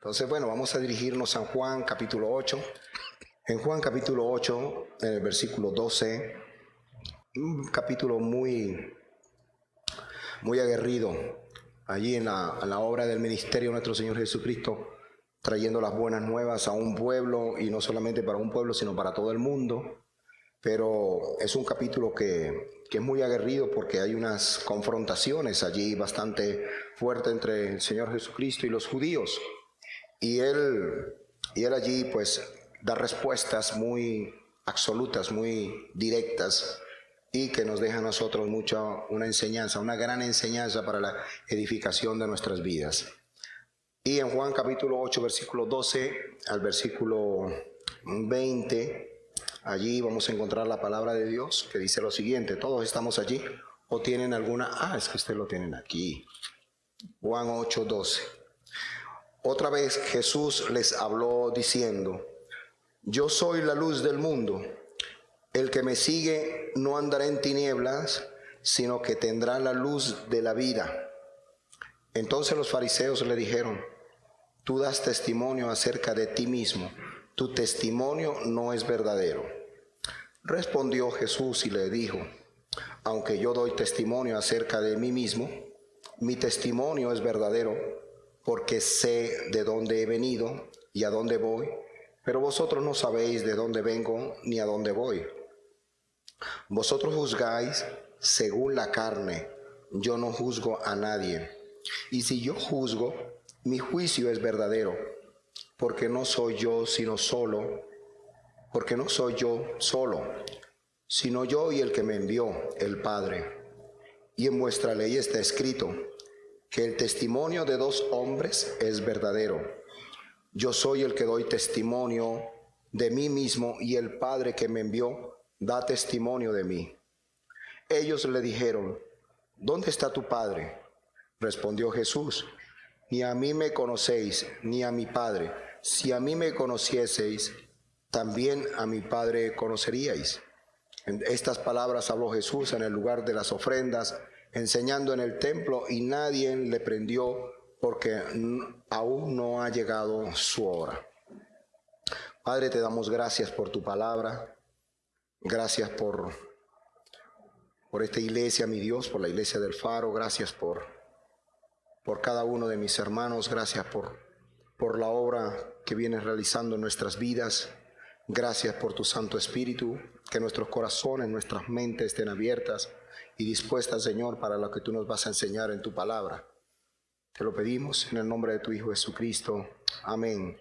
Entonces, bueno, vamos a dirigirnos a Juan capítulo 8. En Juan capítulo 8, en el versículo 12, un capítulo muy aguerrido, allí en la obra del ministerio de nuestro Señor Jesucristo, trayendo las buenas nuevas a un pueblo, y no solamente para un pueblo, sino para todo el mundo. Pero es un capítulo que es muy aguerrido porque hay unas confrontaciones allí bastante fuertes entre el Señor Jesucristo y los judíos. Y él allí pues da respuestas muy absolutas, muy directas, y que nos deja a nosotros una enseñanza, una gran enseñanza para la edificación de nuestras vidas. Y en Juan capítulo 8, versículo 12 al versículo 20, allí vamos a encontrar la palabra de Dios que dice lo siguiente. ¿Todos estamos allí o tienen alguna? Es que ustedes lo tienen aquí. Juan 8, 12. Otra vez Jesús les habló diciendo: yo soy la luz del mundo. El que me sigue no andará en tinieblas, sino que tendrá la luz de la vida. Entonces los fariseos le dijeron: tú das testimonio acerca de ti mismo, tu testimonio no es verdadero. Respondió Jesús y le dijo: aunque yo doy testimonio acerca de mí mismo, mi testimonio es verdadero, porque sé de dónde he venido y a dónde voy, pero vosotros no sabéis de dónde vengo ni a dónde voy. Vosotros juzgáis según la carne, yo no juzgo a nadie. Y si yo juzgo, mi juicio es verdadero, porque no soy yo solo, sino yo y el que me envió, el Padre. Y en vuestra ley está escrito que el testimonio de dos hombres es verdadero. Yo soy el que doy testimonio de mí mismo, y el Padre que me envió da testimonio de mí. Ellos le dijeron: ¿dónde está tu Padre? Respondió Jesús: ni a mí me conocéis, ni a mi Padre. Si a mí me conocieseis, también a mi Padre conoceríais. En estas palabras habló Jesús en el lugar de las ofrendas, enseñando en el templo, y nadie le prendió, porque aún no ha llegado su hora. Padre, te damos gracias por tu palabra. Gracias por esta iglesia, mi Dios, por la iglesia del Faro. Gracias por cada uno de mis hermanos. Gracias por la obra que vienes realizando en nuestras vidas. Gracias por tu Santo Espíritu, que nuestros corazones, nuestras mentes estén abiertas y dispuestas, Señor, para lo que tú nos vas a enseñar en tu palabra. Te lo pedimos en el nombre de tu Hijo Jesucristo. Amén.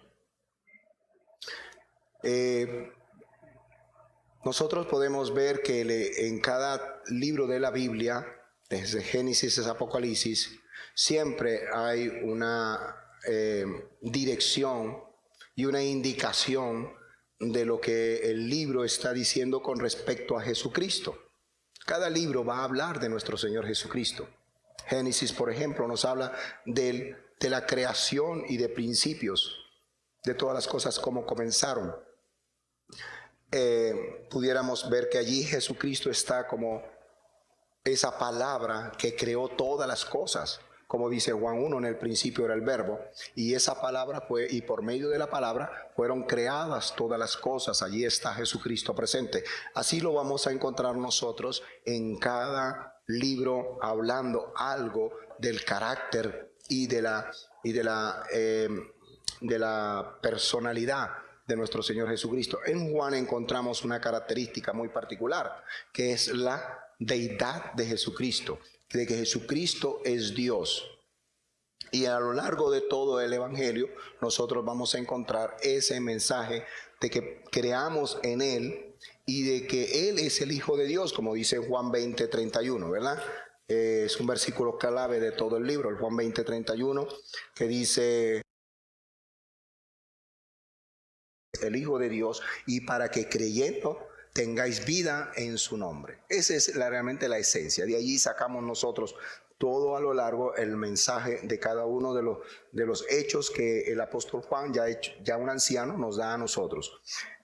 Nosotros podemos ver que en cada libro de la Biblia, desde Génesis a Apocalipsis, siempre hay una dirección y una indicación de lo que el libro está diciendo con respecto a Jesucristo. Cada libro va a hablar de nuestro Señor Jesucristo. Génesis, por ejemplo, nos habla de la creación y de principios, de todas las cosas como comenzaron. Pudiéramos ver que allí Jesucristo está como esa palabra que creó todas las cosas. Como dice Juan 1, en el principio era el verbo, y esa palabra fue, y por medio de la palabra fueron creadas todas las cosas. Allí está Jesucristo presente. Así lo vamos a encontrar nosotros en cada libro, hablando algo del carácter y de la personalidad de nuestro Señor Jesucristo. En Juan encontramos una característica muy particular, que es la deidad de Jesucristo, de que Jesucristo es Dios. Y a lo largo de todo el Evangelio nosotros vamos a encontrar ese mensaje de que creamos en Él y de que Él es el Hijo de Dios, como dice Juan 20, 31, ¿verdad? Es un versículo clave de todo el libro, el Juan 20, 31, que dice: el Hijo de Dios, y para que creyendo tengáis vida en su nombre. Esa es realmente la esencia. De allí sacamos nosotros todo a lo largo el mensaje de cada uno de los hechos que el apóstol Juan, ya un anciano, nos da a nosotros.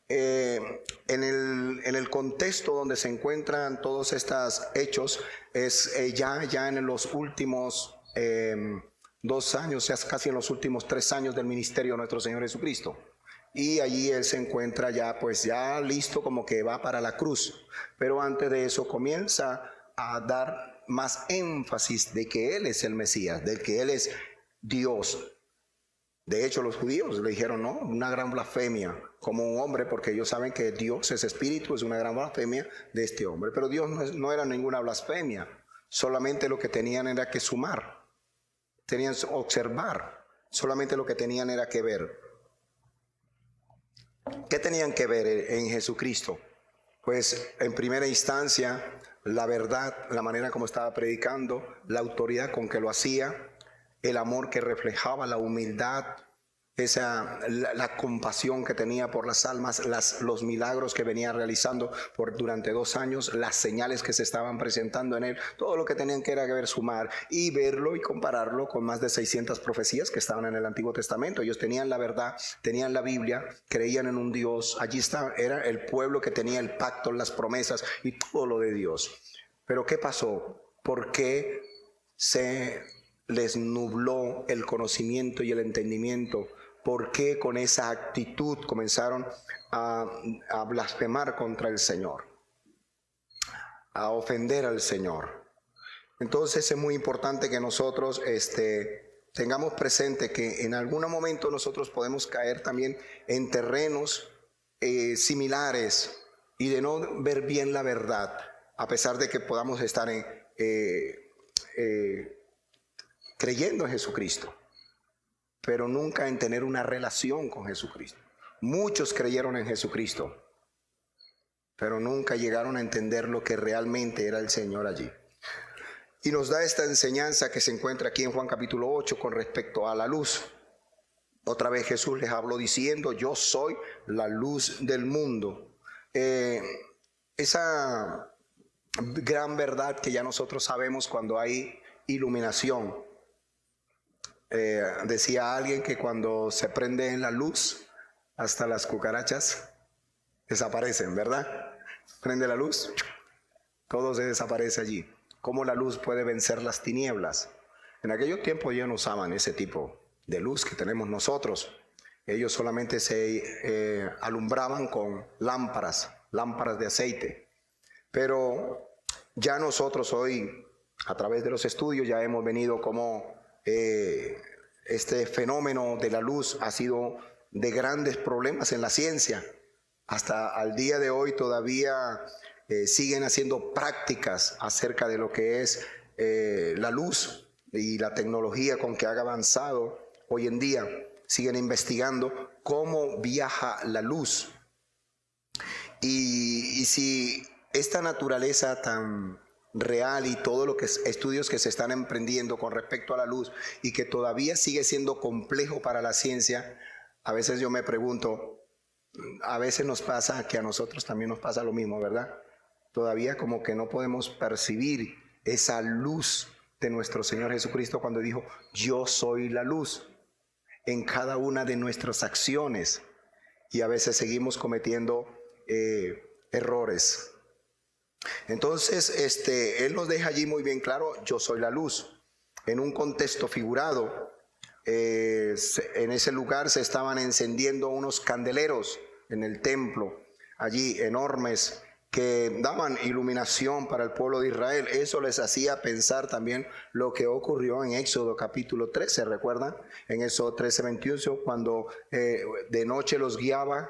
En el contexto donde se encuentran todos estos hechos es ya en los últimos 2 años, ya casi en los últimos 3 años del ministerio de nuestro Señor Jesucristo. Y allí él se encuentra ya, pues ya listo, como que va para la cruz. Pero antes de eso comienza a dar más énfasis de que él es el Mesías, de que él es Dios. De hecho, los judíos le dijeron, no, una gran blasfemia como un hombre, porque ellos saben que Dios es espíritu, es una gran blasfemia de este hombre. Pero Dios no era ninguna blasfemia, solamente lo que tenían era que sumar, tenían que observar, solamente lo que tenían era que ver. ¿Qué tenían que ver en Jesucristo? Pues en primera instancia, la verdad, la manera como estaba predicando, la autoridad con que lo hacía, el amor que reflejaba, la humildad, la compasión que tenía por las almas, los milagros que venía realizando durante 2 años, las señales que se estaban presentando en él, todo lo que tenían que era que ver, sumar y verlo y compararlo con más de 600 profecías que estaban en el Antiguo Testamento. Ellos tenían la verdad, tenían la Biblia, creían en un Dios. Allí era el pueblo que tenía el pacto, las promesas y todo lo de Dios. Pero ¿qué pasó? ¿Por qué se les nubló el conocimiento y el entendimiento? ¿Por qué con esa actitud comenzaron a blasfemar contra el Señor, a ofender al Señor? Entonces es muy importante que nosotros tengamos presente que en algún momento nosotros podemos caer también en terrenos similares y de no ver bien la verdad, a pesar de que podamos estar creyendo en Jesucristo, pero nunca en tener una relación con Jesucristo. Muchos creyeron en Jesucristo, pero nunca llegaron a entender lo que realmente era el Señor allí. Y nos da esta enseñanza que se encuentra aquí en Juan capítulo 8 con respecto a la luz. Otra vez Jesús les habló diciendo, yo soy la luz del mundo. Esa gran verdad que ya nosotros sabemos cuando hay iluminación. Decía alguien que cuando se prende en la luz, hasta las cucarachas desaparecen, ¿verdad? Prende la luz, todo se desaparece allí. ¿Cómo la luz puede vencer las tinieblas? En aquellos tiempos ellos no usaban ese tipo de luz que tenemos nosotros. Ellos solamente se alumbraban con lámparas de aceite. Pero ya nosotros hoy, a través de los estudios, ya hemos venido como este fenómeno de la luz ha sido de grandes problemas en la ciencia. Hasta al día de hoy todavía siguen haciendo prácticas acerca de lo que es la luz y la tecnología con que ha avanzado hoy en día. Siguen investigando cómo viaja la luz. Y si esta naturaleza tan real y todo lo que estudios que se están emprendiendo con respecto a la luz y que todavía sigue siendo complejo para la ciencia, a veces yo me pregunto, a veces nos pasa que a nosotros también nos pasa lo mismo, ¿verdad? Todavía como que no podemos percibir esa luz de nuestro Señor Jesucristo cuando dijo, yo soy la luz en cada una de nuestras acciones, y a veces seguimos cometiendo errores. Entonces, él nos deja allí muy bien claro, yo soy la luz. En un contexto figurado, en ese lugar se estaban encendiendo unos candeleros en el templo, allí enormes, que daban iluminación para el pueblo de Israel. Eso les hacía pensar también lo que ocurrió en Éxodo capítulo 13, ¿recuerdan? En Éxodo 13:21, cuando de noche los guiaba,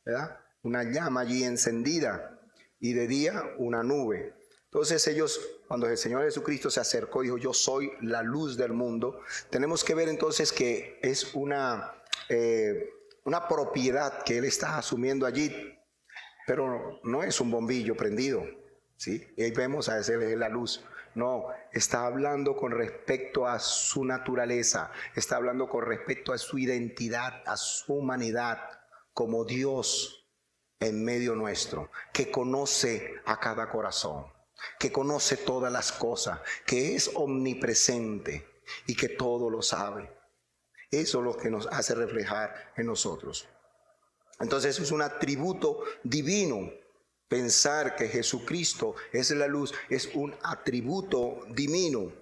¿verdad?, una llama allí encendida, y de día una nube. Entonces ellos, cuando el Señor Jesucristo se acercó, dijo, yo soy la luz del mundo. Tenemos que ver entonces que es una propiedad que Él está asumiendo allí, pero no es un bombillo prendido, ¿sí? Y ahí vemos a ese es la luz. No, está hablando con respecto a su naturaleza, está hablando con respecto a su identidad, a su humanidad, como Dios en medio nuestro, que conoce a cada corazón, que conoce todas las cosas, que es omnipresente y que todo lo sabe. Eso es lo que nos hace reflejar en nosotros. Entonces eso es un atributo divino. Pensar que Jesucristo es la luz es un atributo divino.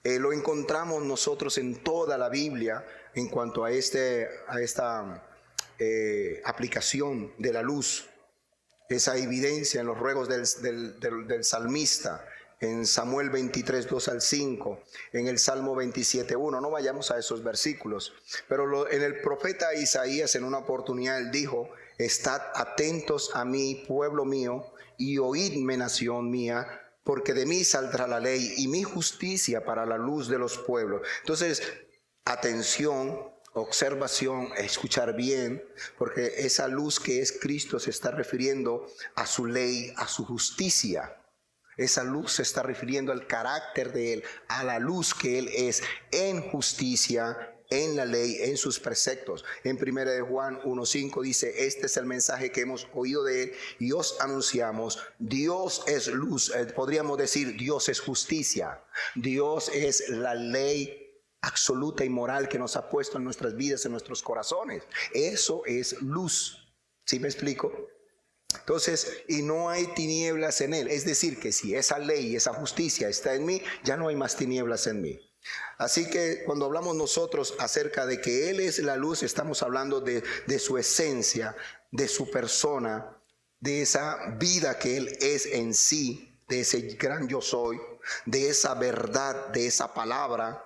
Lo encontramos nosotros en toda la Biblia en cuanto a esta aplicación de la luz, esa evidencia en los ruegos del salmista, en Samuel 23, 2 al 5, en el Salmo 27, 1. No vayamos a esos versículos, pero en el profeta Isaías, en una oportunidad, él dijo: estad atentos a mí, pueblo mío, y oídme, nación mía, porque de mí saldrá la ley y mi justicia para la luz de los pueblos. Entonces, atención, observación, escuchar bien, porque esa luz que es Cristo se está refiriendo a su ley, a su justicia. Esa luz se está refiriendo al carácter de Él, a la luz que Él es en justicia, en la ley, en sus preceptos. En 1 de Juan 1:5 dice: este es el mensaje que hemos oído de Él y os anunciamos. Dios es luz, podríamos decir Dios es justicia. Dios es la ley absoluta y moral que nos ha puesto en nuestras vidas, en nuestros corazones. Eso es luz. ¿Sí me explico? Entonces, y no hay tinieblas en Él. Es decir, que si esa ley y esa justicia está en mí, ya no hay más tinieblas en mí. Así que cuando hablamos nosotros acerca de que Él es la luz, estamos hablando de su esencia, de su persona, de esa vida que Él es en sí, de ese gran yo soy, de esa verdad, de esa palabra,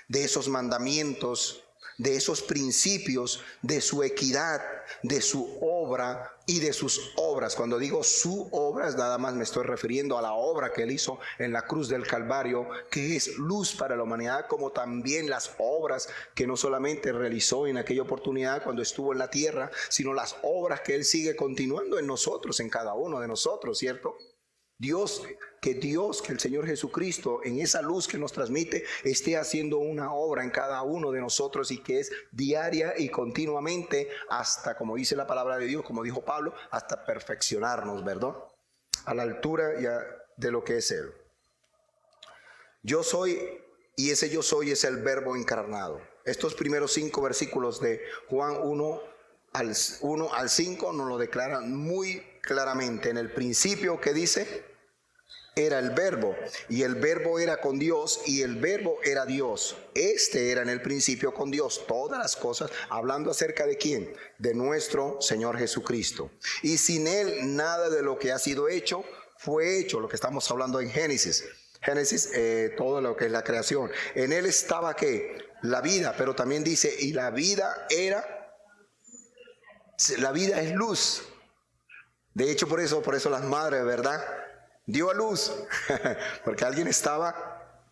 de esos mandamientos, de esos principios, de su equidad, de su obra y de sus obras. Cuando digo su obra, nada más me estoy refiriendo a la obra que Él hizo en la cruz del Calvario, que es luz para la humanidad, como también las obras que no solamente realizó en aquella oportunidad cuando estuvo en la tierra, sino las obras que Él sigue continuando en nosotros, en cada uno de nosotros, ¿cierto? Que el Señor Jesucristo, en esa luz que nos transmite, esté haciendo una obra en cada uno de nosotros, y que es diaria y continuamente, hasta, como dice la palabra de Dios, como dijo Pablo, hasta perfeccionarnos, ¿verdad? A la altura ya de lo que es Él. Yo soy, y ese yo soy es el Verbo encarnado. Estos primeros 5 versículos de Juan 1 al 5 nos lo declaran muy claramente. En el principio, ¿qué dice? Era el Verbo, y el Verbo era con Dios, y el Verbo era Dios. Este era en el principio con Dios. Todas las cosas, hablando acerca de ¿quién? De nuestro Señor Jesucristo. Y sin Él nada de lo que ha sido hecho fue hecho. Lo que estamos hablando en Génesis, todo lo que es la creación. En Él estaba ¿qué? La vida, pero también dice, y la vida es luz. De hecho, por eso las madres, ¿verdad?, dio a luz, porque alguien estaba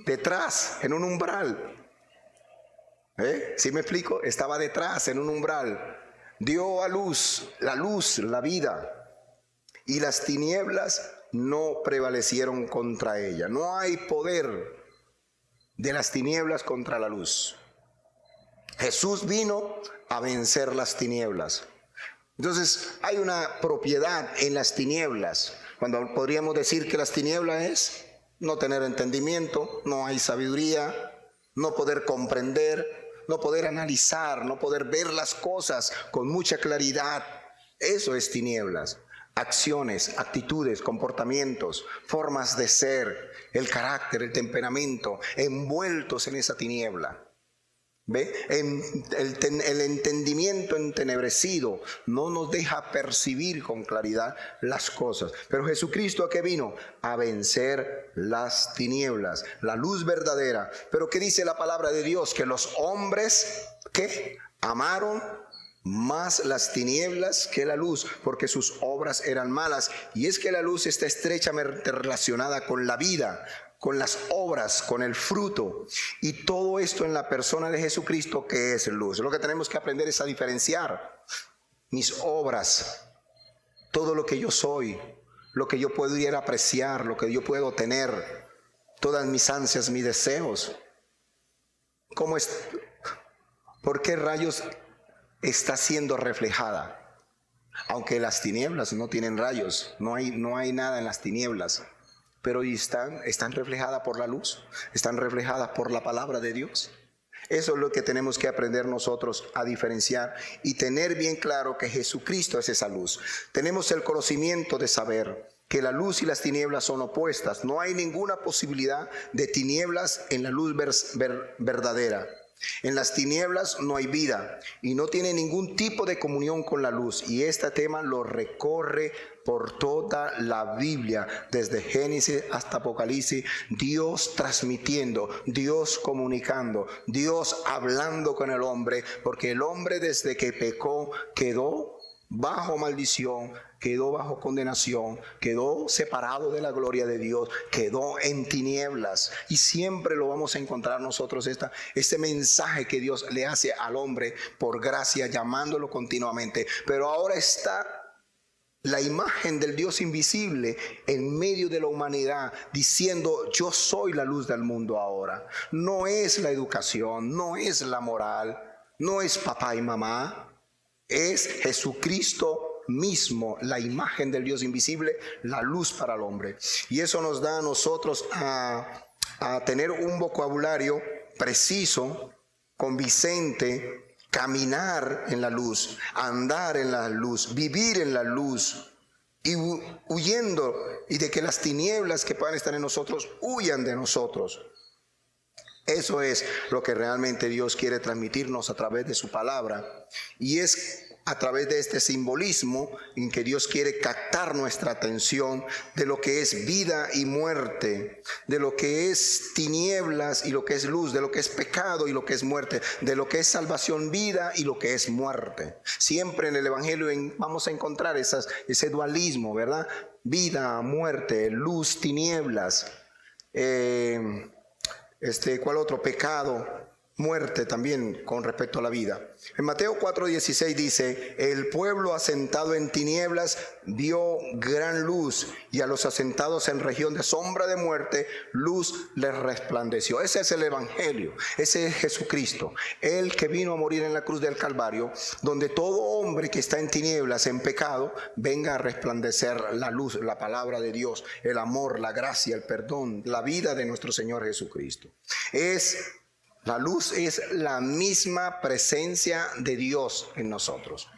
detrás, en un umbral. ¿Sí me explico? Estaba detrás, en un umbral. Dio a luz, la vida, y las tinieblas no prevalecieron contra ella. No hay poder de las tinieblas contra la luz. Jesús vino a vencer las tinieblas. Entonces, hay una propiedad en las tinieblas. Cuando podríamos decir que las tinieblas es no tener entendimiento, no hay sabiduría, no poder comprender, no poder analizar, no poder ver las cosas con mucha claridad. Eso es tinieblas. Acciones, actitudes, comportamientos, formas de ser, el carácter, el temperamento, envueltos en esa tiniebla. ¿Ve? El entendimiento entenebrecido no nos deja percibir con claridad las cosas. Pero Jesucristo, ¿a qué vino? A vencer las tinieblas, la luz verdadera. Pero ¿qué dice la palabra de Dios? Que los hombres, ¿qué? Amaron más las tinieblas que la luz, porque sus obras eran malas. Y es que la luz está estrechamente relacionada con la vida, con las obras, con el fruto, y todo esto en la persona de Jesucristo, que es luz. Lo que tenemos que aprender es a diferenciar mis obras, todo lo que yo soy, lo que yo puedo ir a apreciar, lo que yo puedo tener, todas mis ansias, mis deseos. ¿Por qué rayos está siendo reflejada? Aunque las tinieblas no tienen rayos, no hay nada en las tinieblas, pero están reflejadas por la luz, están reflejadas por la palabra de Dios. Eso es lo que tenemos que aprender nosotros a diferenciar y tener bien claro que Jesucristo es esa luz. Tenemos el conocimiento de saber que la luz y las tinieblas son opuestas. No hay ninguna posibilidad de tinieblas en la luz verdadera. En las tinieblas no hay vida y no tiene ningún tipo de comunión con la luz. Y este tema lo recorre por toda la Biblia, desde Génesis hasta Apocalipsis. Dios transmitiendo, Dios comunicando, Dios hablando con el hombre, porque el hombre desde que pecó quedó bajo maldición, quedó bajo condenación, quedó separado de la gloria de Dios, quedó en tinieblas. Y siempre lo vamos a encontrar nosotros, este mensaje que Dios le hace al hombre por gracia, llamándolo continuamente. Pero ahora está la imagen del Dios invisible en medio de la humanidad, diciendo: yo soy la luz del mundo ahora. No es la educación, no es la moral, no es papá y mamá. Es Jesucristo mismo, la imagen del Dios invisible, la luz para el hombre. Y eso nos da a nosotros a tener un vocabulario preciso, convincente, caminar en la luz, andar en la luz, vivir en la luz, y huyendo, y de que las tinieblas que puedan estar en nosotros huyan de nosotros. Eso es lo que realmente Dios quiere transmitirnos a través de su palabra. Y es a través de este simbolismo en que Dios quiere captar nuestra atención de lo que es vida y muerte, de lo que es tinieblas y lo que es luz, de lo que es pecado y lo que es muerte, de lo que es salvación, vida y lo que es muerte. Siempre en el Evangelio vamos a encontrar ese dualismo, ¿verdad? Vida, muerte, luz, tinieblas. ¿Cuál otro? Pecado, muerte también con respecto a la vida. En Mateo 4:16 dice: el pueblo asentado en tinieblas vio gran luz, y a los asentados en región de sombra de muerte, luz les resplandeció. Ese es el Evangelio, ese es Jesucristo, el que vino a morir en la cruz del Calvario, donde todo hombre que está en tinieblas, en pecado, venga a resplandecer la luz, la palabra de Dios, el amor, la gracia, el perdón, la vida de nuestro Señor Jesucristo. La luz es la misma presencia de Dios en nosotros.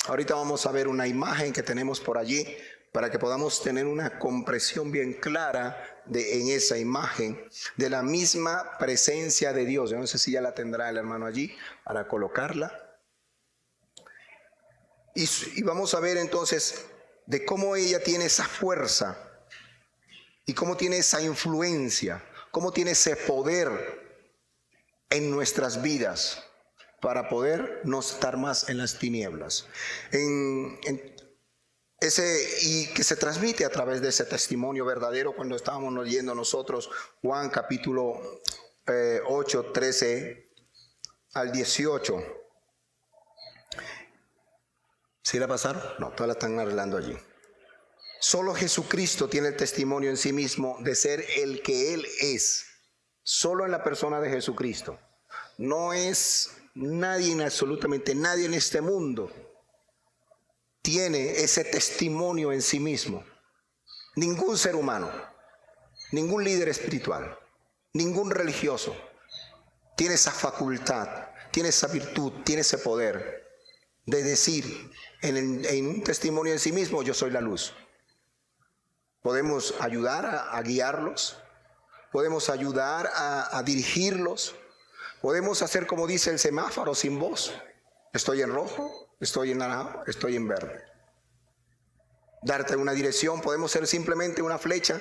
Ahorita vamos a ver una imagen que tenemos por allí para que podamos tener una comprensión bien clara en esa imagen de la misma presencia de Dios. Yo no sé si ya la tendrá el hermano allí para colocarla. Y vamos a ver entonces de cómo ella tiene esa fuerza y cómo tiene esa influencia, cómo tiene ese poder en nuestras vidas para poder no estar más en las tinieblas. Y que se transmite a través de ese testimonio verdadero cuando estábamos leyendo nosotros Juan capítulo 8, 13 al 18. ¿Sí la pasaron? No, todas la están arreglando allí. Solo Jesucristo tiene el testimonio en sí mismo de ser el que Él es. Solo en la persona de Jesucristo. No es nadie, absolutamente nadie en este mundo tiene ese testimonio en sí mismo. Ningún ser humano, ningún líder espiritual, ningún religioso tiene esa facultad, tiene esa virtud, tiene ese poder de decir en un testimonio en sí mismo: yo soy la luz. Podemos ayudar a guiarlos. Podemos ayudar a dirigirlos. Podemos hacer como dice el semáforo, sin voz. Estoy en rojo, estoy en naranja, estoy en verde. Darte una dirección, podemos ser simplemente una flecha.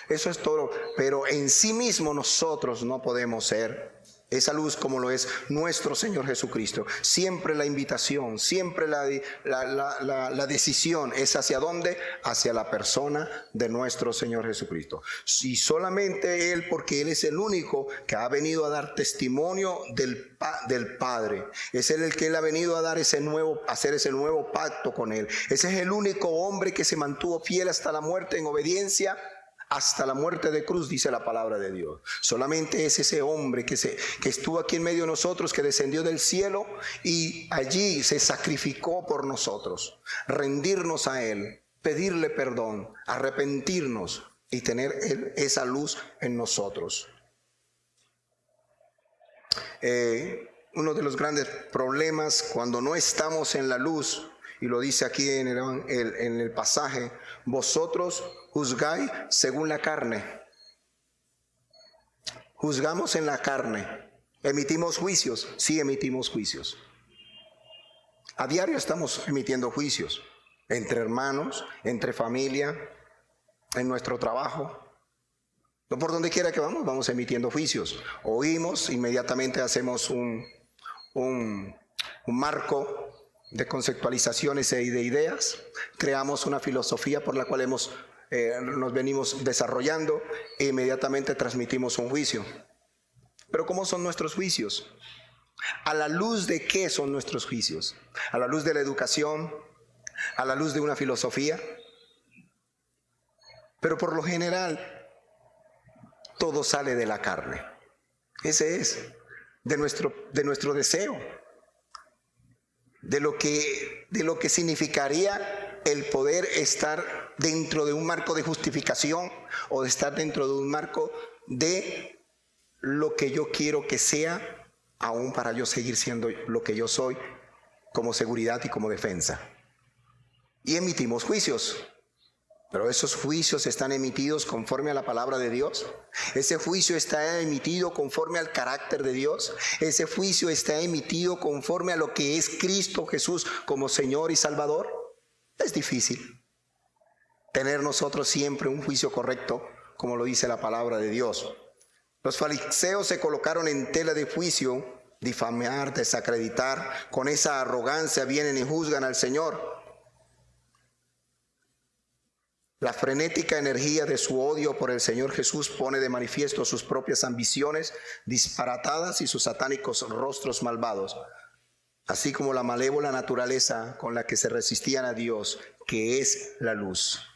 Eso es todo. Pero en sí mismo nosotros no podemos ser esa luz como lo es nuestro Señor Jesucristo. Siempre la invitación, siempre la decisión es hacia dónde, hacia la persona de nuestro Señor Jesucristo. Y solamente Él, porque Él es el único que ha venido a dar testimonio del Padre. Es Él el que Él ha venido a dar hacer ese nuevo pacto con Él. Ese es el único hombre que se mantuvo fiel hasta la muerte en obediencia. Hasta la muerte de cruz, dice la palabra de Dios. Solamente es ese hombre que estuvo aquí en medio de nosotros, que descendió del cielo y allí se sacrificó por nosotros. Rendirnos a Él, pedirle perdón, arrepentirnos y tener esa luz en nosotros. Uno de los grandes problemas cuando no estamos en la luz y lo dice aquí en el pasaje, vosotros juzgáis según la carne. Juzgamos en la carne. ¿Emitimos juicios? Sí, emitimos juicios. A diario estamos emitiendo juicios. Entre hermanos, entre familia, en nuestro trabajo. No, por donde quiera que vamos emitiendo juicios. Oímos, inmediatamente hacemos un marco de conceptualizaciones y de ideas. Creamos una filosofía por la cual nos venimos desarrollando e inmediatamente transmitimos un juicio. Pero ¿cómo son nuestros juicios? ¿A la luz de qué son nuestros juicios? ¿A la luz de la educación? ¿A la luz de una filosofía? Pero por lo general, todo sale de la carne. Ese es, de nuestro deseo, de lo que significaría el poder estar dentro de un marco de justificación o de estar dentro de un marco de lo que yo quiero que sea, aún para yo seguir siendo lo que yo soy, como seguridad y como defensa. Y emitimos juicios. Pero esos juicios están emitidos conforme a la palabra de Dios. Ese juicio está emitido conforme al carácter de Dios. Ese juicio está emitido conforme a lo que es Cristo Jesús como Señor y Salvador. Es difícil tener nosotros siempre un juicio correcto, como lo dice la palabra de Dios. Los fariseos se colocaron en tela de juicio, difamar, desacreditar. Con esa arrogancia vienen y juzgan al Señor. La frenética energía de su odio por el Señor Jesús pone de manifiesto sus propias ambiciones disparatadas y sus satánicos rostros malvados, así como la malévola naturaleza con la que se resistían a Dios, que es la luz.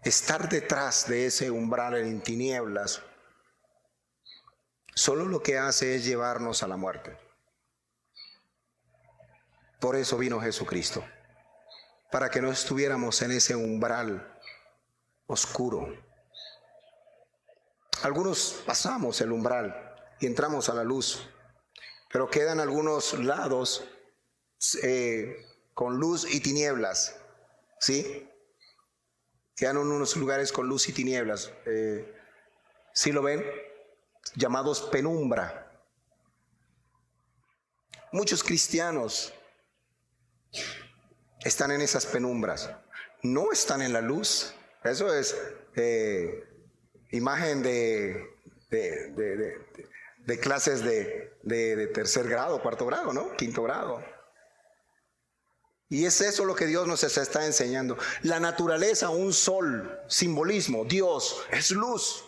Estar detrás de ese umbral en tinieblas solo lo que hace es llevarnos a la muerte. Por eso vino Jesucristo, para que no estuviéramos en ese umbral oscuro. Algunos pasamos el umbral y entramos a la luz, pero quedan algunos lados con luz y tinieblas, ¿sí? Quedan unos lugares con luz y tinieblas. ¿Sí lo ven? Llamados penumbra. Muchos cristianos están en esas penumbras, no están en la luz. Eso es imagen de clases de tercer grado, cuarto grado, ¿no? Quinto grado. Y es eso lo que Dios nos está enseñando. La naturaleza, un sol, simbolismo. Dios es luz.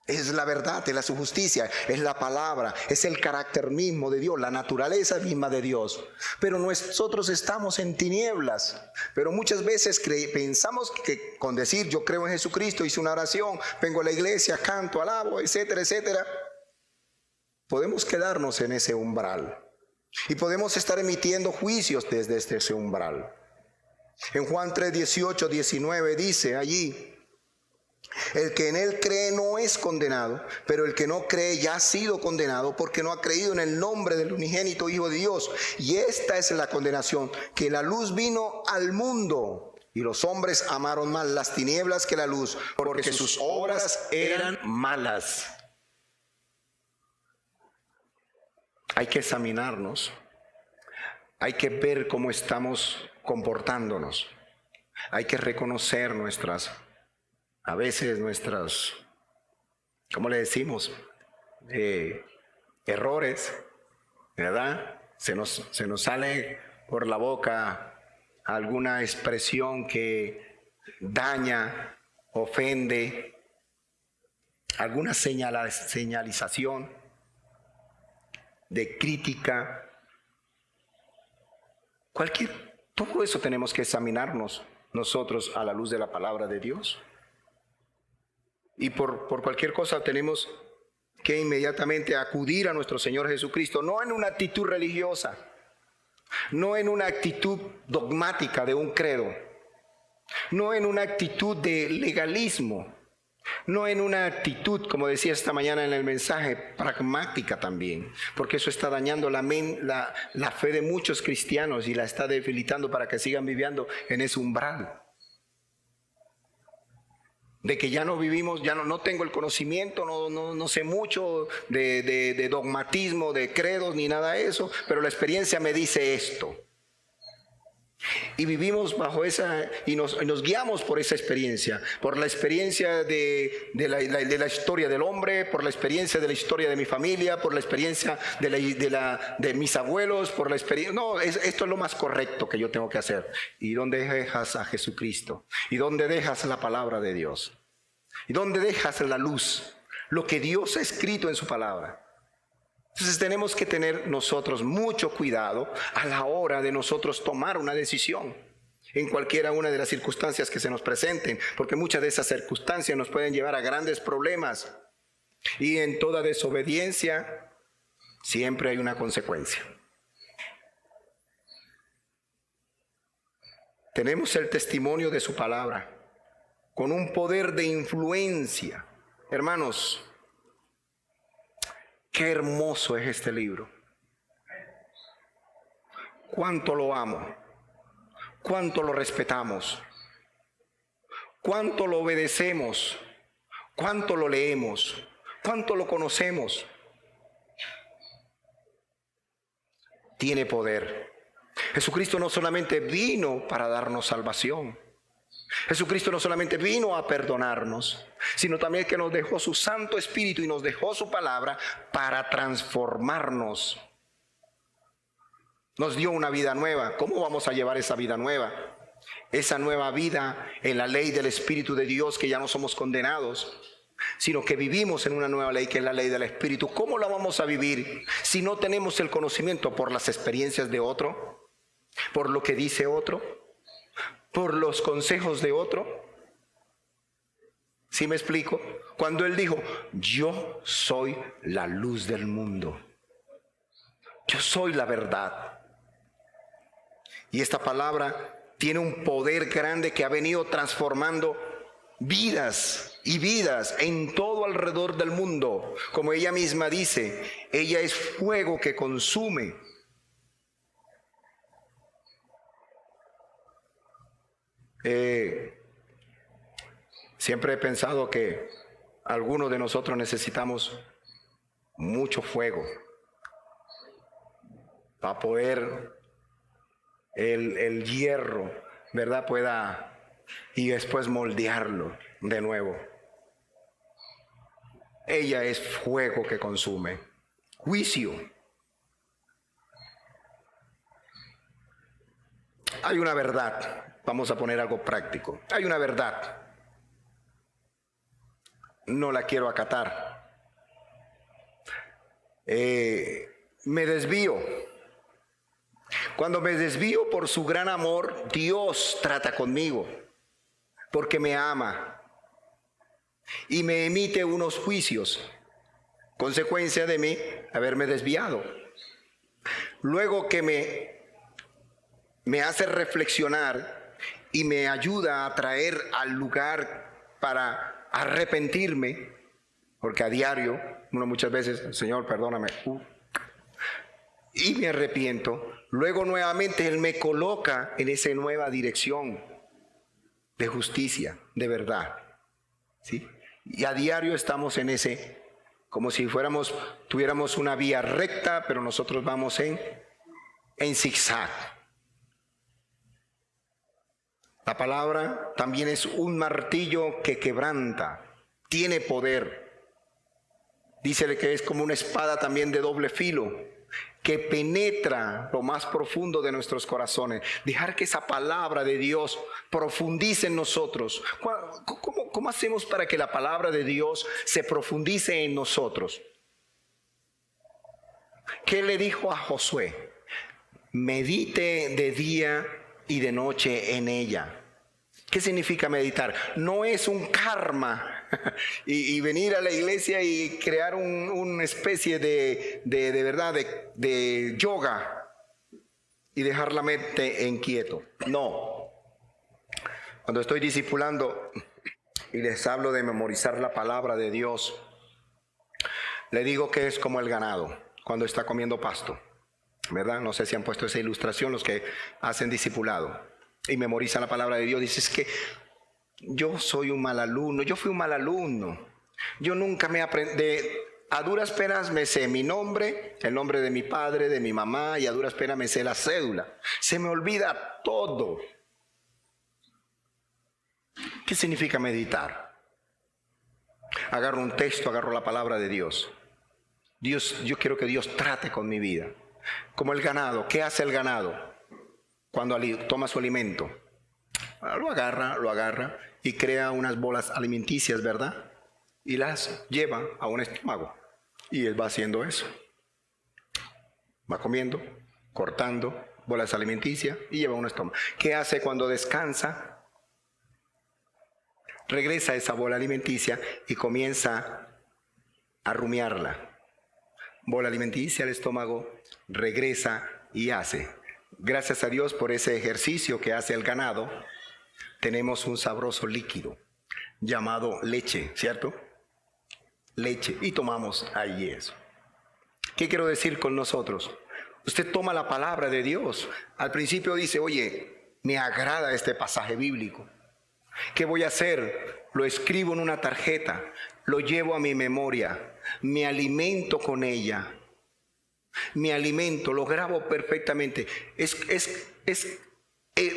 Es la verdad, es la su justicia, es la palabra, es el carácter mismo de Dios, la naturaleza misma de Dios. Pero nosotros estamos en tinieblas. Pero muchas veces pensamos que con decir yo creo en Jesucristo, hice una oración, vengo a la iglesia, canto, alabo, etcétera, etcétera, podemos quedarnos en ese umbral. Y podemos estar emitiendo juicios desde ese umbral. En Juan 3, 18, 19 dice allí: el que en él cree no es condenado, pero el que no cree ya ha sido condenado porque no ha creído en el nombre del unigénito Hijo de Dios. Y esta es la condenación, que la luz vino al mundo y los hombres amaron más las tinieblas que la luz, porque sus obras eran malas. Hay que examinarnos, hay que ver cómo estamos comportándonos, hay que reconocer a veces nuestras, ¿cómo le decimos? Errores, ¿verdad? Se nos sale por la boca alguna expresión que daña, ofende, alguna señalización de crítica, todo eso tenemos que examinarnos nosotros a la luz de la palabra de Dios. Y por cualquier cosa tenemos que inmediatamente acudir a nuestro Señor Jesucristo, no en una actitud religiosa, no en una actitud dogmática de un credo, no en una actitud de legalismo, No en una actitud, como decía esta mañana en el mensaje, pragmática también, porque eso está dañando la fe de muchos cristianos y la está debilitando para que sigan viviendo en ese umbral. De que ya no vivimos, ya no tengo el conocimiento, no sé mucho de dogmatismo, de credos ni nada de eso, pero la experiencia me dice esto. Y vivimos bajo esa, y nos guiamos por esa experiencia, por la experiencia de la historia del hombre, por la experiencia de la historia de mi familia, por la experiencia de mis abuelos, por la experiencia. No, esto es lo más correcto que yo tengo que hacer. ¿Y dónde dejas a Jesucristo? ¿Y dónde dejas la palabra de Dios? ¿Y dónde dejas la luz? Lo que Dios ha escrito en su palabra. Entonces tenemos que tener nosotros mucho cuidado a la hora de nosotros tomar una decisión en cualquiera una de las circunstancias que se nos presenten, porque muchas de esas circunstancias nos pueden llevar a grandes problemas, y en toda desobediencia siempre hay una consecuencia. Tenemos el testimonio de su palabra con un poder de influencia. Hermanos, qué hermoso es este libro. Cuánto lo amo, cuánto lo respetamos, cuánto lo obedecemos, cuánto lo leemos, cuánto lo conocemos. Tiene poder. Jesucristo no solamente vino para darnos salvación. Jesucristo no solamente vino a perdonarnos, sino también que nos dejó su Santo Espíritu y nos dejó su palabra para transformarnos. Nos dio una vida nueva. ¿Cómo vamos a llevar esa vida nueva? Esa nueva vida en la ley del Espíritu de Dios, que ya no somos condenados, sino que vivimos en una nueva ley, que es la ley del Espíritu. ¿Cómo la vamos a vivir si no tenemos el conocimiento por las experiencias de otro, por lo que dice otro, por los consejos de otro? ¿Sí me explico? Cuando Él dijo, yo soy la luz del mundo, yo soy la verdad. Y esta palabra tiene un poder grande que ha venido transformando vidas y vidas en todo alrededor del mundo. Como ella misma dice, ella es fuego que consume. Siempre he pensado que algunos de nosotros necesitamos mucho fuego para poder el hierro, ¿verdad?, pueda, y después moldearlo de nuevo. Ella es fuego que consume. Juicio. Hay una verdad. Vamos a poner algo práctico. Hay una verdad. No la quiero acatar. Me desvío. Cuando me desvío por su gran amor, Dios trata conmigo, porque me ama y me emite unos juicios, consecuencia de mí haberme desviado. Luego que me hace reflexionar y me ayuda a traer al lugar para arrepentirme, porque a diario, uno muchas veces, Señor, perdóname, y me arrepiento. Luego nuevamente Él me coloca en esa nueva dirección de justicia, de verdad, ¿sí? Y a diario estamos en ese, como si tuviéramos una vía recta, pero nosotros vamos en zigzag. La palabra también es un martillo que quebranta, tiene poder. Dícele que es como una espada también de doble filo, que penetra lo más profundo de nuestros corazones. Dejar que esa palabra de Dios profundice en nosotros. ¿Cómo hacemos para que la palabra de Dios se profundice en nosotros? ¿Qué le dijo a Josué? Medite de día y de noche en ella. ¿Qué significa meditar? No es un karma y venir a la iglesia y crear una especie de verdad de yoga y dejar la mente en quieto. No. Cuando estoy discipulando y les hablo de memorizar la palabra de Dios, le digo que es como el ganado cuando está comiendo pasto, ¿verdad? No sé si han puesto esa ilustración los que hacen discipulado y memorizan la palabra de Dios. Dices que yo soy un mal alumno, yo fui un mal alumno, yo nunca me aprendí, a duras penas me sé mi nombre, el nombre de mi padre, de mi mamá, y a duras penas me sé la cédula. Se me olvida todo. ¿Qué significa meditar? Agarro un texto, agarro la palabra de Dios. Yo quiero que Dios trate con mi vida. Como el ganado, ¿qué hace el ganado cuando toma su alimento? Lo agarra y crea unas bolas alimenticias, ¿verdad? Y las lleva a un estómago. Y él va haciendo eso. Va comiendo, cortando bolas alimenticias y lleva a un estómago. ¿Qué hace cuando descansa? Regresa esa bola alimenticia y comienza a rumiarla. Bola alimenticia al estómago, regresa y hace. Gracias a Dios por ese ejercicio que hace el ganado, tenemos un sabroso líquido llamado leche, ¿cierto? Leche, y tomamos ahí eso. ¿Qué quiero decir con nosotros? Usted toma la palabra de Dios. Al principio dice, oye, me agrada este pasaje bíblico. ¿Qué voy a hacer? Lo escribo en una tarjeta, lo llevo a mi memoria, me alimento con ella. Me alimento, lo grabo perfectamente.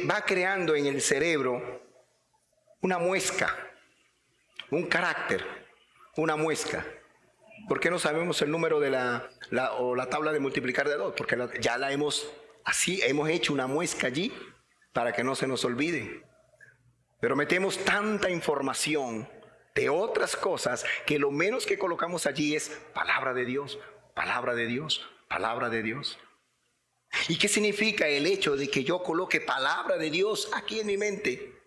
Va creando en el cerebro una muesca, un carácter, una muesca. ¿Por qué no sabemos el número de la tabla de multiplicar de 2? Porque ya la hemos hecho una muesca allí para que no se nos olvide. Pero metemos tanta información de otras cosas que lo menos que colocamos allí es palabra de Dios, palabra de Dios, palabra de Dios. ¿Y qué significa el hecho de que yo coloque palabra de Dios aquí en mi mente?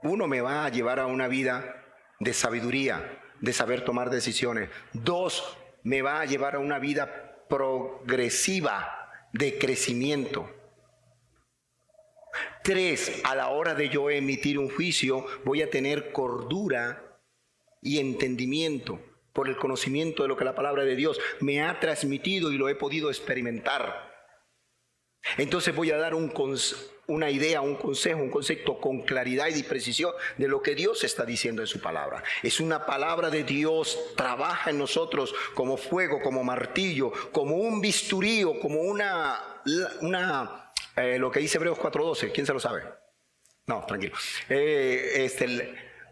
Uno, me va a llevar a una vida de sabiduría, de saber tomar decisiones. Dos, me va a llevar a una vida progresiva de crecimiento. Tres, a la hora de yo emitir un juicio, voy a tener cordura y entendimiento por el conocimiento de lo que la palabra de Dios me ha transmitido y lo he podido experimentar. Entonces voy a dar una idea, un consejo, un concepto con claridad y precisión de lo que Dios está diciendo en su palabra. Es una palabra de Dios, trabaja en nosotros como fuego, como martillo, como un bisturío, como lo que dice Hebreos 4:12. ¿Quién se lo sabe? No, tranquilo.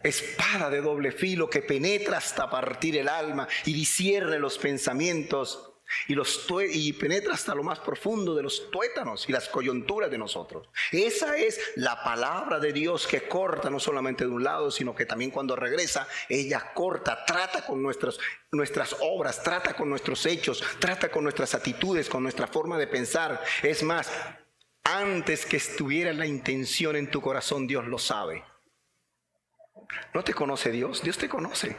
Espada de doble filo que penetra hasta partir el alma y discierne los pensamientos y penetra hasta lo más profundo de los tuétanos y las coyunturas de nosotros. Esa es la palabra de Dios que corta no solamente de un lado, sino que también cuando regresa, ella corta, trata con nuestras obras, trata con nuestros hechos, trata con nuestras actitudes, con nuestra forma de pensar. Es más, antes que estuviera la intención en tu corazón, Dios lo sabe. ¿No te conoce Dios? Dios te conoce.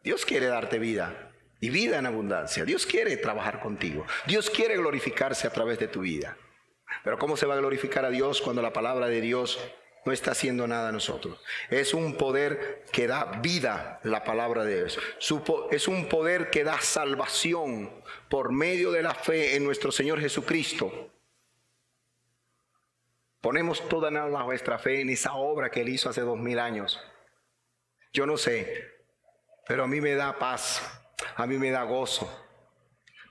Dios quiere darte vida y vida en abundancia. Dios quiere trabajar contigo. Dios quiere glorificarse a través de tu vida. Pero ¿cómo se va a glorificar a Dios cuando la palabra de Dios no está haciendo nada a nosotros? Es un poder que da vida, la palabra de Dios. Es un poder que da salvación por medio de la fe en nuestro Señor Jesucristo. Ponemos toda nuestra fe en esa obra que Él hizo hace 2000 años. Yo no sé, pero a mí me da paz, a mí me da gozo,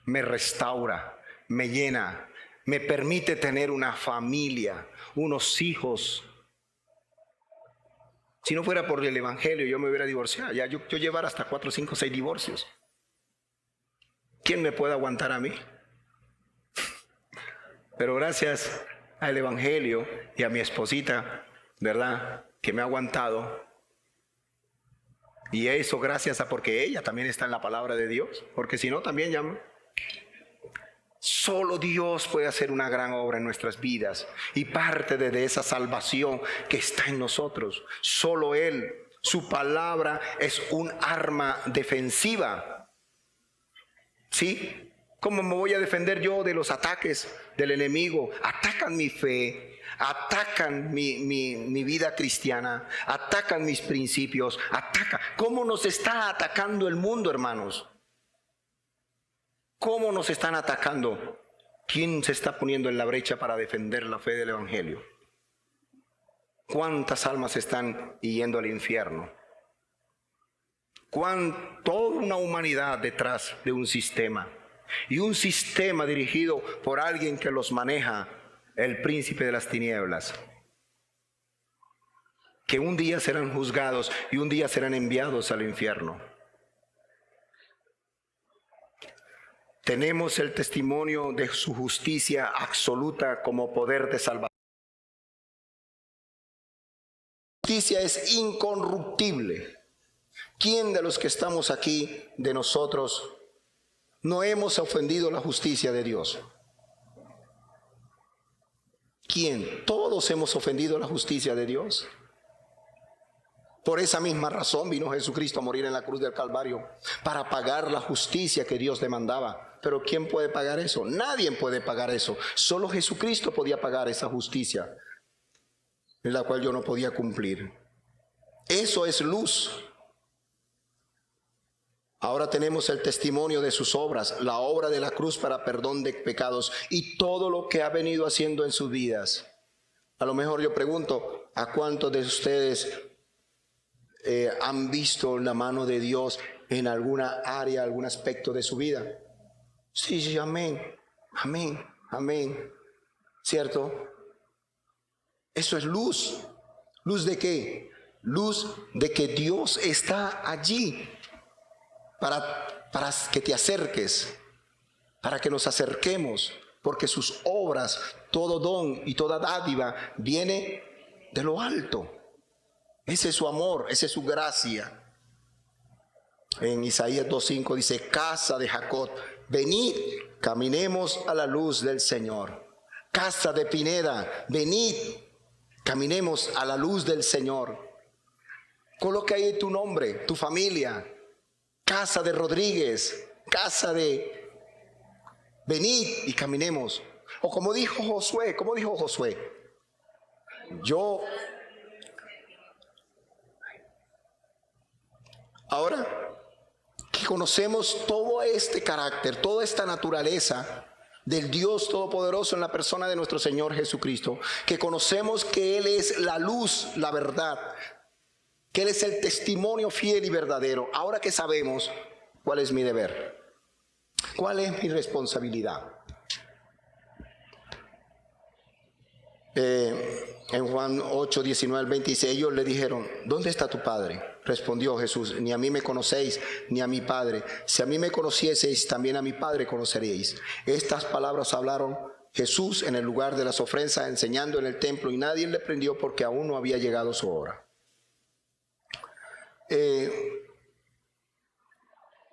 me restaura, me llena, me permite tener una familia, unos hijos. Si no fuera por el Evangelio, yo me hubiera divorciado. Ya yo llevara hasta 4, 5, 6 divorcios. ¿Quién me puede aguantar a mí? Pero gracias al Evangelio y a mi esposita, ¿verdad?, que me ha aguantado. Y eso gracias a porque ella también está en la palabra de Dios. Porque si no, también ya... Solo Dios puede hacer una gran obra en nuestras vidas. Y parte de esa salvación que está en nosotros. Solo Él. Su palabra es un arma defensiva. ¿Sí? ¿Cómo me voy a defender yo de los ataques del enemigo? Atacan mi fe, atacan mi vida cristiana, atacan mis principios, atacan. ¿Cómo nos está atacando el mundo, hermanos? ¿Cómo nos están atacando? ¿Quién se está poniendo en la brecha para defender la fe del Evangelio? ¿Cuántas almas están yendo al infierno? Toda una humanidad detrás de un sistema. Y un sistema dirigido por alguien que los maneja, el príncipe de las tinieblas. Que un día serán juzgados y un día serán enviados al infierno. Tenemos el testimonio de su justicia absoluta como poder de salvación. La justicia es incorruptible. ¿Quién de los que estamos aquí, de nosotros, no hemos ofendido la justicia de Dios? ¿Quién? Todos hemos ofendido la justicia de Dios. Por esa misma razón vino Jesucristo a morir en la cruz del Calvario, para pagar la justicia que Dios demandaba. Pero ¿quién puede pagar eso? Nadie puede pagar eso. Solo Jesucristo podía pagar esa justicia, en la cual yo no podía cumplir. Eso es luz. Ahora tenemos el testimonio de sus obras, la obra de la cruz para perdón de pecados y todo lo que ha venido haciendo en sus vidas. A lo mejor yo pregunto, ¿a cuántos de ustedes han visto la mano de Dios en alguna área, algún aspecto de su vida? Sí, amén, amén, amén. ¿Cierto? Eso es luz. ¿Luz de qué? Luz de que Dios está allí para que te acerques, para que nos acerquemos, porque sus obras, todo don y toda dádiva viene de lo alto. Ese es su amor, esa es su gracia. En Isaías 2:5 dice: casa de Jacob, venid, caminemos a la luz del Señor. Casa de Pineda, venid, caminemos a la luz del Señor. Coloca ahí tu nombre, tu familia. Casa de Rodríguez, casa de... venid y caminemos. O como dijo Josué, ahora que conocemos todo este carácter, toda esta naturaleza del Dios Todopoderoso en la persona de nuestro Señor Jesucristo, que conocemos que Él es la luz, la verdad, que Él es el testimonio fiel y verdadero. Ahora que sabemos, ¿cuál es mi deber? ¿Cuál es mi responsabilidad? En Juan 8, 19 al 20 dice: ellos le dijeron: ¿dónde está tu Padre? Respondió Jesús: ni a mí me conocéis, ni a mi Padre. Si a mí me conocieseis, también a mi Padre conoceríais. Estas palabras hablaron Jesús en el lugar de las ofrendas, enseñando en el templo, y nadie le prendió porque aún no había llegado su hora.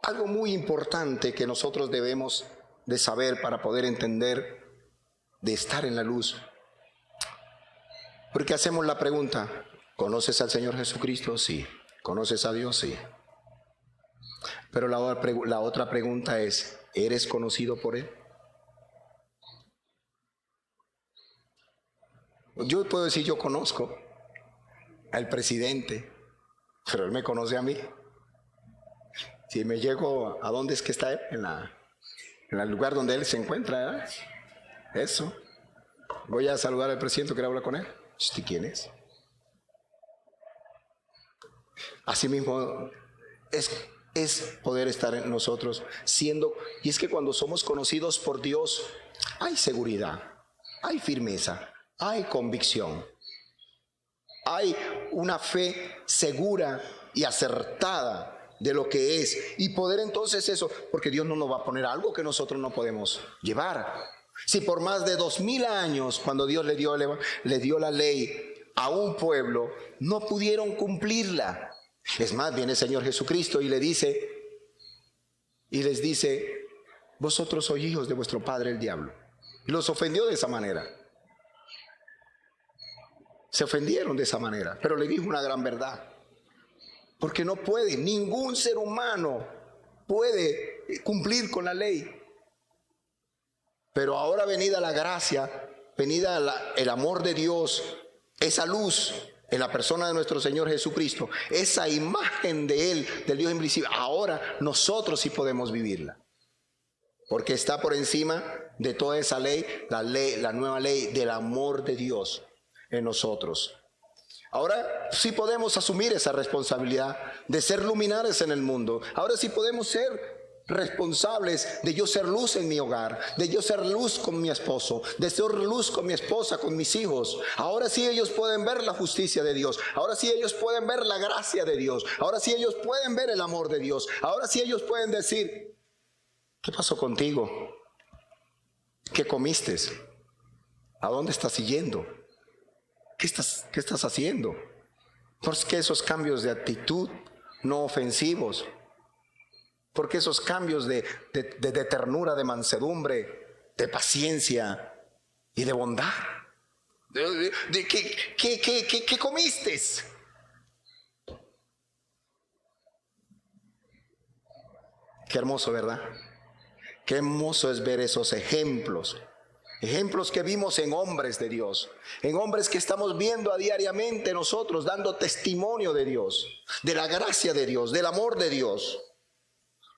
Algo muy importante que nosotros debemos de saber para poder entender de estar en la luz. Porque hacemos la pregunta: ¿conoces al Señor Jesucristo? Sí. ¿Conoces a Dios? Sí. Pero la otra pregunta es: ¿eres conocido por Él? Yo puedo decir: yo conozco al presidente, pero Él me conoce a mí. Si me llego a dónde es que está Él, en el lugar donde Él se encuentra, ¿eh? Eso. Voy a saludar al presidente, quiero hablar con él. ¿Usted quién es? Asimismo, es poder estar en nosotros siendo, y es que cuando somos conocidos por Dios, hay seguridad, hay firmeza, hay convicción, hay una fe segura y acertada de lo que es, y poder entonces eso, porque Dios no nos va a poner algo que nosotros no podemos llevar. Si por más de 2000 años, cuando Dios le dio la ley a un pueblo, no pudieron cumplirla. Es más, viene el Señor Jesucristo y les dice: vosotros sois hijos de vuestro padre el diablo. Y los ofendió de esa manera. Se ofendieron de esa manera, pero le dijo una gran verdad. Porque no puede, ningún ser humano puede cumplir con la ley. Pero ahora venida la gracia, venida el amor de Dios, esa luz en la persona de nuestro Señor Jesucristo, esa imagen de Él, del Dios invisible, ahora nosotros sí podemos vivirla. Porque está por encima de toda esa ley, la nueva ley del amor de Dios en nosotros. Ahora sí podemos asumir esa responsabilidad de ser luminares en el mundo. Ahora sí podemos ser responsables de yo ser luz en mi hogar, de yo ser luz con mi esposo, de ser luz con mi esposa, con mis hijos. Ahora sí ellos pueden ver la justicia de Dios. Ahora sí ellos pueden ver la gracia de Dios. Ahora sí ellos pueden ver el amor de Dios. Ahora sí ellos pueden decir: ¿qué pasó contigo? ¿Qué comiste? ¿A dónde estás yendo? ¿Qué estás haciendo? ¿Por qué esos cambios de actitud no ofensivos? ¿Por qué esos cambios de ternura, de mansedumbre, de paciencia y de bondad? ¿Qué comiste? Qué hermoso, ¿verdad? Qué hermoso es ver esos ejemplos. Ejemplos que vimos en hombres de Dios, en hombres que estamos viendo a diariamente nosotros, dando testimonio de Dios, de la gracia de Dios, del amor de Dios.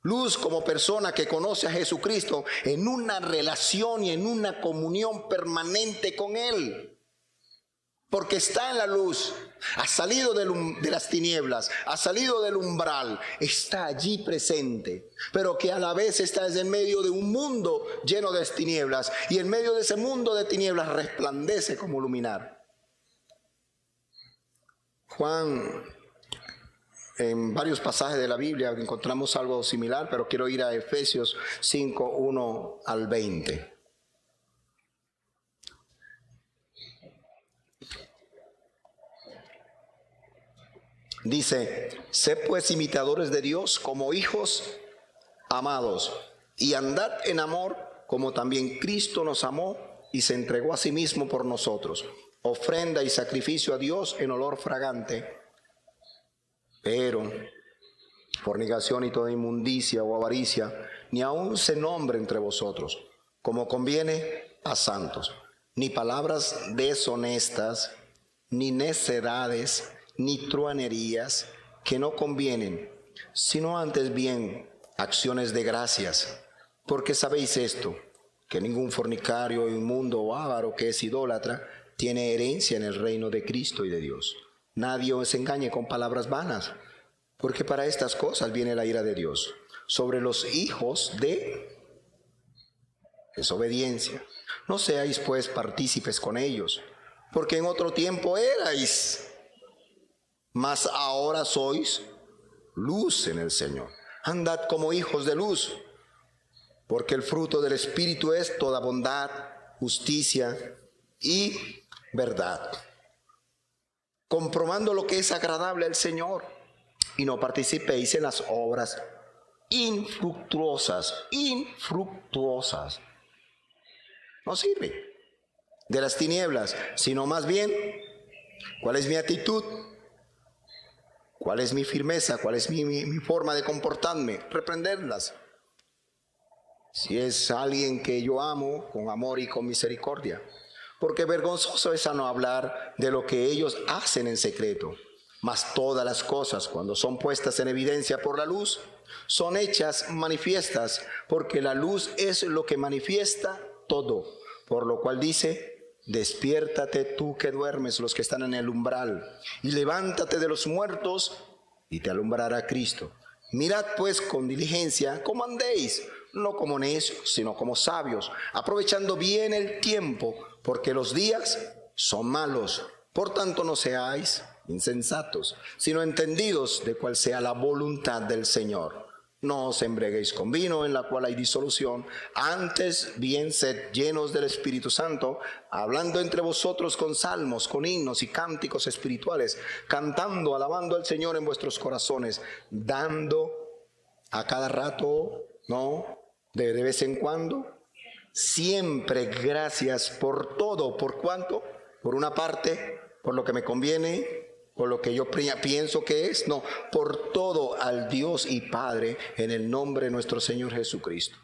Luz como persona que conoce a Jesucristo en una relación y en una comunión permanente con Él. Porque está en la luz, ha salido de las tinieblas, ha salido del umbral, está allí presente, pero que a la vez está en medio de un mundo lleno de tinieblas, y en medio de ese mundo de tinieblas resplandece como luminar. Juan, en varios pasajes de la Biblia encontramos algo similar, pero quiero ir a Efesios 5, 1 al 20. Dice: sed pues imitadores de Dios como hijos amados, y andad en amor como también Cristo nos amó y se entregó a sí mismo por nosotros, ofrenda y sacrificio a Dios en olor fragante. Pero fornicación y toda inmundicia o avaricia ni aun se nombre entre vosotros, como conviene a santos, ni palabras deshonestas, ni necedades, ni truanerías que no convienen, sino antes bien acciones de gracias. Porque sabéis esto, que ningún fornicario, inmundo o avaro que es idólatra tiene herencia en el reino de Cristo y de Dios. Nadie os engañe con palabras vanas, porque para estas cosas viene la ira de Dios sobre los hijos de desobediencia. No seáis pues partícipes con ellos, porque en otro tiempo erais, mas ahora sois luz en el Señor. Andad como hijos de luz, porque el fruto del Espíritu es toda bondad, justicia y verdad, comprobando lo que es agradable al Señor, y no participéis en las obras infructuosas, no sirve, de las tinieblas, sino más bien, ¿cuál es mi actitud? ¿Cuál es mi firmeza? ¿Cuál es mi forma de comportarme? Reprenderlas. Si es alguien que yo amo, con amor y con misericordia. Porque vergonzoso es a no hablar de lo que ellos hacen en secreto. Mas todas las cosas, cuando son puestas en evidencia por la luz, son hechas manifiestas, porque la luz es lo que manifiesta todo. Por lo cual dice: despiértate tú que duermes, los que están en el umbral, y levántate de los muertos, y te alumbrará Cristo. Mirad pues con diligencia cómo andéis, no como necios, sino como sabios, aprovechando bien el tiempo, porque los días son malos. Por tanto, no seáis insensatos, sino entendidos de cuál sea la voluntad del Señor. No os embriaguéis con vino, en la cual hay disolución, antes bien sed llenos del Espíritu Santo, hablando entre vosotros con salmos, con himnos y cánticos espirituales, cantando, alabando al Señor en vuestros corazones, dando a cada rato, de vez en cuando, siempre gracias por todo. ¿Por cuánto? Por una parte, por lo que me conviene, por lo que yo pienso que es, no, por todo al Dios y Padre, en el nombre de nuestro Señor Jesucristo.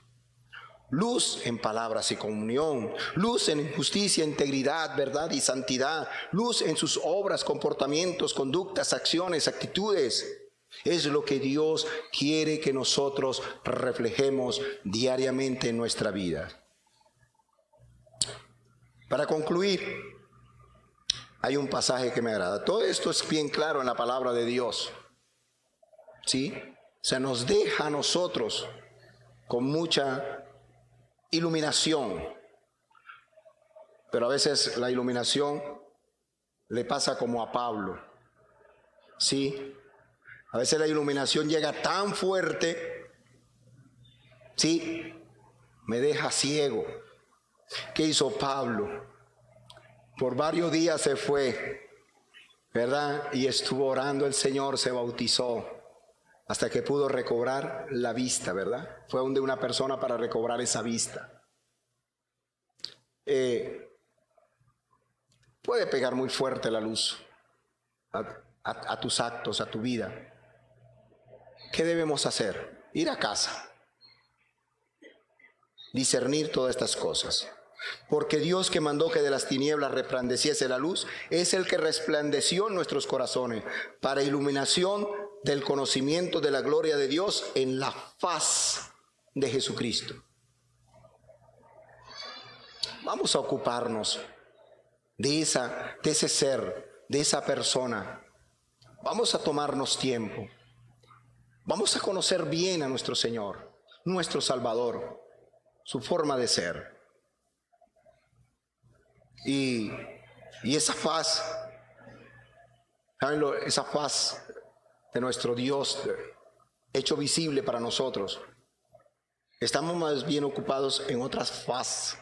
luz en palabras y comunión, luz en justicia, integridad, verdad y santidad, luz en sus obras, comportamientos, conductas, acciones, actitudes. Es lo que Dios quiere que nosotros reflejemos diariamente en nuestra vida. Para concluir, hay un pasaje que me agrada. Todo esto es bien claro en la palabra de Dios, ¿sí? O sea, nos deja a nosotros con mucha iluminación. Pero a veces la iluminación le pasa como a Pablo, ¿sí? A veces la iluminación llega tan fuerte, ¿sí? Me deja ciego. ¿Qué hizo Pablo? Por varios días se fue, ¿verdad? Y estuvo orando el Señor, se bautizó, hasta que pudo recobrar la vista, ¿verdad? Fue donde una persona para recobrar esa vista. Puede pegar muy fuerte la luz a tus actos, a tu vida. ¿Qué debemos hacer? Ir a casa, discernir todas estas cosas. Porque Dios, que mandó que de las tinieblas resplandeciese la luz, es el que resplandeció en nuestros corazones para iluminación del conocimiento de la gloria de Dios en la faz de Jesucristo. Vamos a ocuparnos de ese ser, de esa persona. Vamos a tomarnos tiempo. Vamos a conocer bien a nuestro Señor, nuestro Salvador, su forma de ser. Y esa faz, ¿saben esa faz de nuestro Dios hecho visible para nosotros? Estamos más bien ocupados en otras faz,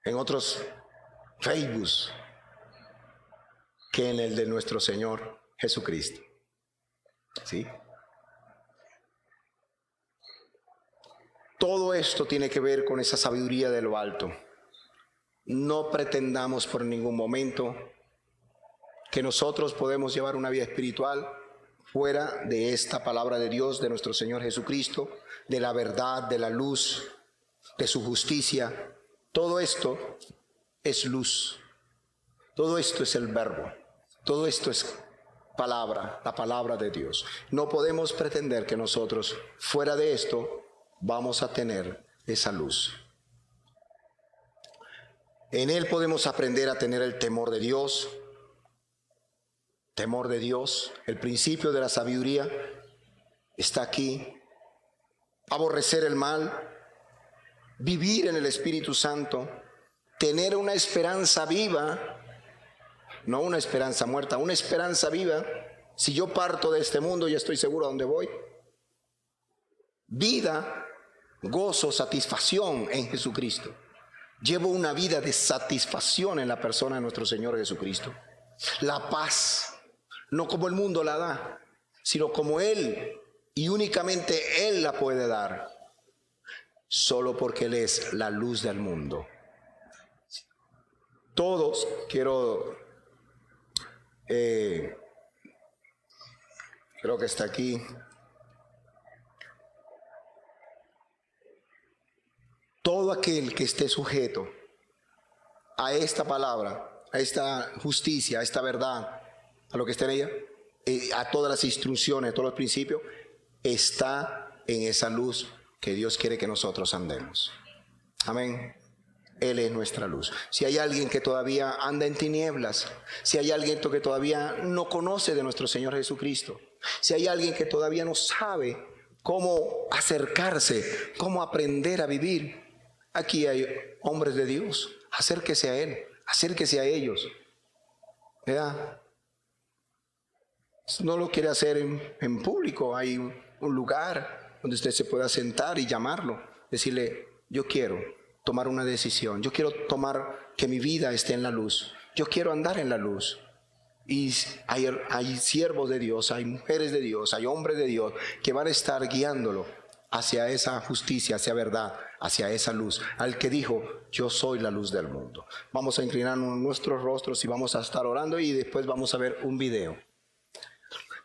en otros Facebook, que en el de nuestro Señor Jesucristo. ¿Sí? Todo esto tiene que ver con esa sabiduría de lo alto. No pretendamos por ningún momento que nosotros podemos llevar una vida espiritual fuera de esta palabra de Dios, de nuestro Señor Jesucristo, de la verdad, de la luz, de su justicia. Todo esto es luz. Todo esto es el verbo. Todo esto es palabra, la palabra de Dios. No podemos pretender que nosotros, fuera de esto, vamos a tener esa luz. En Él podemos aprender a tener el temor de Dios. Temor de Dios, el principio de la sabiduría está aquí. Aborrecer el mal, vivir en el Espíritu Santo, tener una esperanza viva, no una esperanza muerta, una esperanza viva. Si yo parto de este mundo, ya estoy seguro a dónde voy. Vida, gozo, satisfacción en Jesucristo. Llevo una vida de satisfacción en la persona de nuestro Señor Jesucristo. La paz, no como el mundo la da, sino como Él, y únicamente Él la puede dar, solo porque Él es la luz del mundo. Todos, creo que está aquí. Todo aquel que esté sujeto a esta palabra, a esta justicia, a esta verdad, a lo que está en ella, a todas las instrucciones, a todos los principios, está en esa luz que Dios quiere que nosotros andemos. Amén. Él es nuestra luz. Si hay alguien que todavía anda en tinieblas, si hay alguien que todavía no conoce de nuestro Señor Jesucristo, si hay alguien que todavía no sabe cómo acercarse, cómo aprender a vivir, aquí hay hombres de Dios. Acérquese a Él, acérquese a ellos, ¿verdad? No lo quiere hacer en público. Hay un lugar donde usted se pueda sentar y llamarlo, decirle: yo quiero tomar una decisión, yo quiero tomar que mi vida esté en la luz, yo quiero andar en la luz. Y hay siervos de Dios, hay mujeres de Dios, hay hombres de Dios que van a estar guiándolo hacia esa justicia, hacia verdad, hacia esa luz, al que dijo: yo soy la luz del mundo. Vamos a inclinar nuestros rostros y vamos a estar orando, y después vamos a ver un video.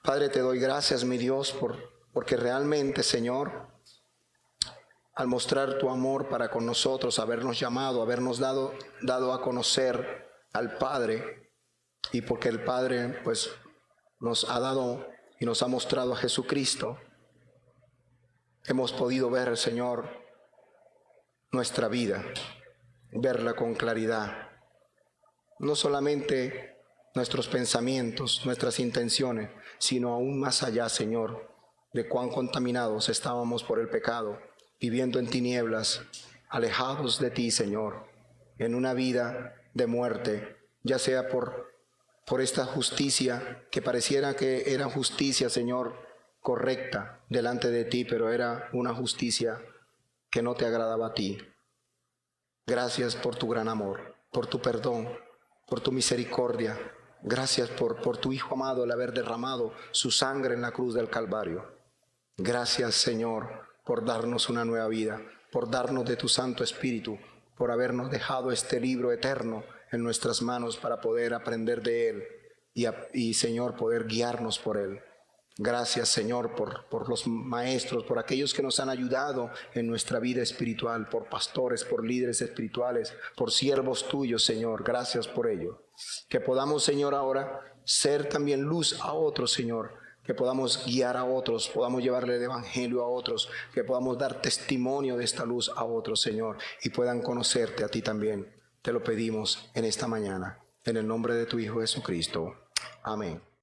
Padre, te doy gracias, mi Dios, porque realmente, Señor, al mostrar tu amor para con nosotros, habernos llamado, habernos dado a conocer al Padre, y porque el Padre pues nos ha dado y nos ha mostrado a Jesucristo, hemos podido ver, Señor, nuestra vida, verla con claridad. No solamente nuestros pensamientos, nuestras intenciones, sino aún más allá, Señor, de cuán contaminados estábamos por el pecado, viviendo en tinieblas, alejados de ti, Señor, en una vida de muerte, ya sea por esta justicia que pareciera que era justicia, Señor, correcta delante de ti, pero era una justicia que no te agradaba a ti. Gracias por tu gran amor, por tu perdón, por tu misericordia. Gracias por tu Hijo amado, el haber derramado su sangre en la cruz del Calvario. Gracias, Señor, por darnos una nueva vida, por darnos de tu Santo Espíritu, por habernos dejado este libro eterno en nuestras manos para poder aprender de él y Señor, poder guiarnos por él. Gracias, Señor, por los maestros, por aquellos que nos han ayudado en nuestra vida espiritual, por pastores, por líderes espirituales, por siervos tuyos, Señor. Gracias por ello. Que podamos, Señor, ahora ser también luz a otros, Señor. Que podamos guiar a otros, podamos llevarle el evangelio a otros, que podamos dar testimonio de esta luz a otros, Señor, y puedan conocerte a ti también. Te lo pedimos en esta mañana, en el nombre de tu Hijo Jesucristo. Amén.